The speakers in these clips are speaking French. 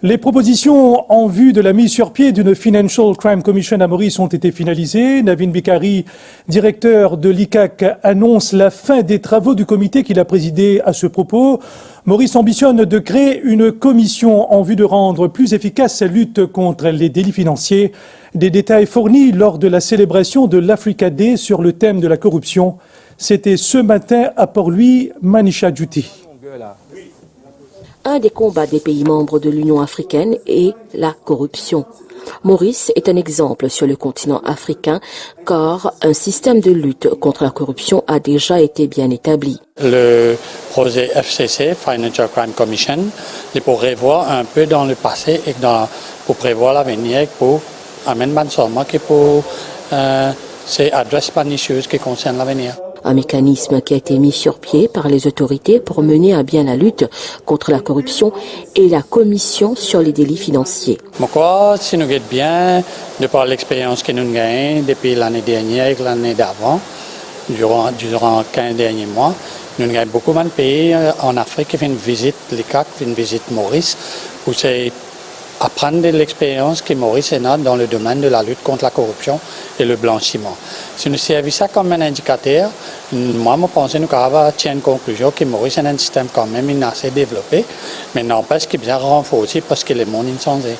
Les propositions en vue de la mise sur pied d'une Financial Crime Commission à Maurice ont été finalisées. Navin Bikari, directeur de l'ICAC, annonce la fin des travaux du comité qu'il a présidé à ce propos. Maurice ambitionne de créer une commission en vue de rendre plus efficace sa lutte contre les délits financiers. Des détails fournis lors de la célébration de l'Africa Day sur le thème de la corruption. C'était ce matin à Port-Louis, Manisha Djouti. Un des combats des pays membres de l'Union africaine est la corruption. Maurice est un exemple sur le continent africain car un système de lutte contre la corruption a déjà été bien établi. Le projet FCC, Financial Crime Commission, il pour revoir un peu dans le passé et pour prévoir l'avenir, pour amener seulement que pour adresser les choses qui concernent l'avenir. Un mécanisme qui a été mis sur pied par les autorités pour mener à bien la lutte contre la corruption et la commission sur les délits financiers. Pourquoi, si nous regardons bien, de par l'expérience que nous gagnons depuis l'année dernière et l'année d'avant, durant 15 derniers mois, nous avons beaucoup de pays en Afrique qui font une visite l'ICAC, qui font une visite Maurice, où c'est apprendre de l'expérience que Maurice a dans le domaine de la lutte contre la corruption et le blanchiment. Si nous servons ça comme un indicateur, moi, je pense que nous avons tiré une conclusion que Maurice a un système quand même assez développé, mais n'empêche qu'il est bien renforcé parce que le monde est changé.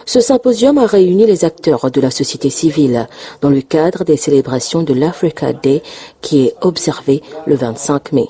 Ce symposium a réuni les acteurs de la société civile dans le cadre des célébrations de l'Africa Day qui est observé le 25 mai.